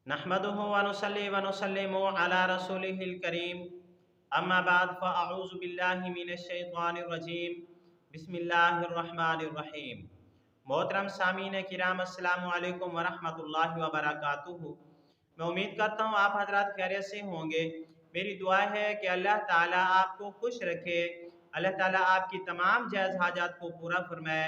नहमदुहु व नुसल्ली व नुसल्लिमु अला रसूलिहिल करीम अम्मा बाद फ़अऊज़ु बिल्लाहि मिनश शैतानिर रजीम बिस्मिल्लाहिर रहमानिर रहीम। मोहतरम सामीन किराम अस्सलामु अलैकुम व रहमतुल्लाहि व बरकातुहू। मैं उम्मीद करता हूँ आप हजरात खैरियत से होंगे। मेरी दुआ है कि अल्लाह ताला आपको खुश रखे, अल्लाह ताला आपकी तमाम जायज़ हाजात को पूरा फरमाए,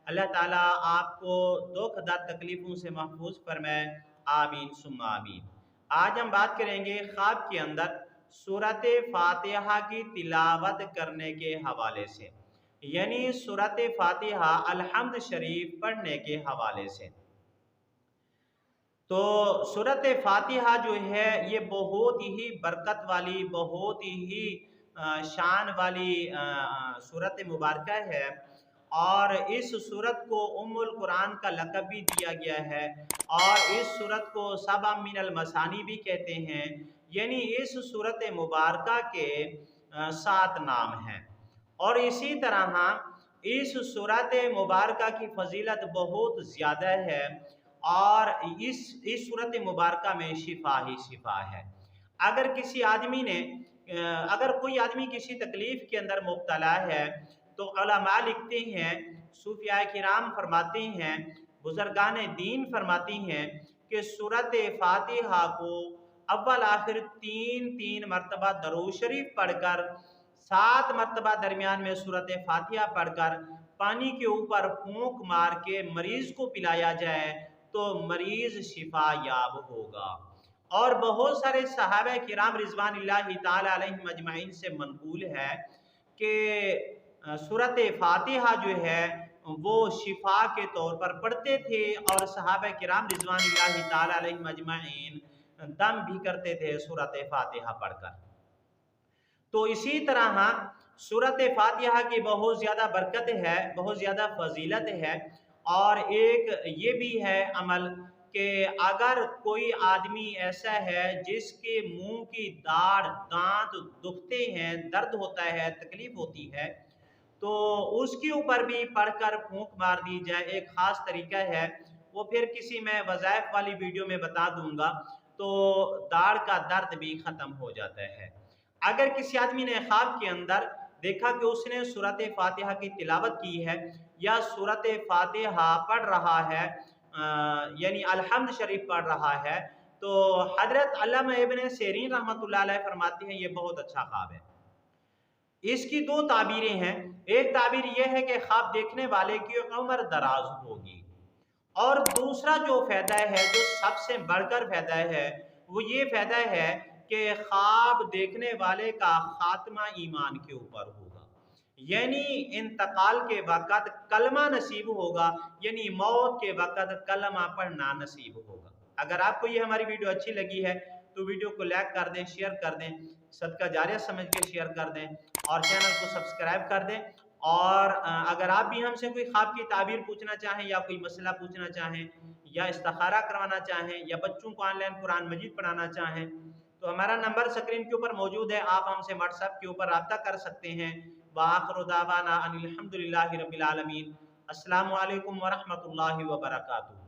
अल्लाह ताला आपको दुख दर्द तकलीफ़ों से महफूज फरमाए। आमीन सुम्मा आमीन। आज हम बात करेंगे ख्वाब के अंदर सूरत फातिहा की तिलावत करने के हवाले से, यानी सूरत फातिहा अलहम्द शरीफ पढ़ने के हवाले से। तो सूरत फातिहा जो है ये बहुत ही बरकत वाली, बहुत ही शान वाली सूरत मुबारक है और इस सूरत को उम्मुल कुरान का लक़ब भी दिया गया है और इस सूरत को सबा मिनल मसानी भी कहते हैं। यानी इस सूरत मुबारक के 7 नाम हैं और इसी तरह इस सूरत मुबारक की फजीलत बहुत ज़्यादा है और इस सूरत मुबारक में शिफा ही शिफा है। अगर किसी आदमी ने अगर कोई आदमी किसी तकलीफ़ के अंदर मुब्तला है तो उलमा लिखते हैं, सूफिया किराम फरमाते हैं, बुज़ुर्गान दीन फरमाती हैं कि सूरत फातिहा को अव्वल आखिर 3-3 मरतबा दरूद शरीफ पढ़कर 7 मरतबा दरमियान में सूरत फातिहा पढ़कर पानी के ऊपर फूंक मार के मरीज़ को पिलाया जाए तो मरीज़ शिफा याब होगा। और बहुत सारे सहाबा किराम रिज़वानुल्लाहि ताला अलैहिम अजमाइन से मनक़ूल है कि सूरत फातिहा जो है वो शिफा के तौर पर पढ़ते थे और सहाबा किराम रिज़वानुल्लाहि ताला अलैहिम अजमाइन दम भी करते थे सूरत फातिहा पढ़कर। तो इसी तरह सूरत फातिहा की बहुत ज़्यादा बरकत है, बहुत ज़्यादा फजीलत है और एक ये भी है अमल कि अगर कोई आदमी ऐसा है जिसके मुंह की दाढ़ दांत दुखते हैं, दर्द होता है, तकलीफ होती है, तो उसके ऊपर भी पढ़कर फूंक मार दी जाए। एक ख़ास तरीका है, वो फिर किसी मैं वज़ाइफ वाली वीडियो में बता दूंगा। तो दाढ़ का दर्द भी ख़त्म हो जाता है। अगर किसी आदमी ने ख्वाब के अंदर देखा कि उसने सूरत फातिहा की तिलावत की है या सूरत फातिहा पढ़ रहा है, यानी अलहम्द शरीफ पढ़ रहा है, तो हज़रत अल्लामा इब्न सीरीन रहमतुल्लाह अलैह फरमाते हैं ये बहुत अच्छा ख्वाब है। इसकी 2 ताबीरें हैं। एक ताबीर यह है कि ख्वाब देखने वाले की उम्र दराज होगी और दूसरा जो फ़ायदा है, जो सबसे बढ़कर फ़ायदा है, वो ये फ़ायदा है कि ख्वाब देखने वाले का खात्मा ईमान के ऊपर होगा, यानी इंतकाल के वक़्त कलमा नसीब होगा, यानी मौत के वक़्त कलमा पढ़ना नसीब होगा। अगर आपको ये हमारी वीडियो अच्छी लगी है तो वीडियो को लाइक कर दें, शेयर कर दें, सदका जारिया समझ के शेयर कर दें और चैनल को सब्सक्राइब कर दें। और अगर आप भी हमसे कोई ख्वाब की ताबीर पूछना चाहें या कोई मसला पूछना चाहें या इस्तिखारा करवाना चाहें या बच्चों को ऑनलाइन कुरान मजीद पढ़ाना चाहें तो हमारा नंबर स्क्रीन के ऊपर मौजूद है, आप हमसे व्हाट्सएप के ऊपर रब्ता कर सकते हैं। व आखिरु दावाना अनिल हम्दुलिल्लाहि रब्बिल आलमीन। अस्सलामु अलैकुम व रहमतुल्लाहि व बरकातुहू।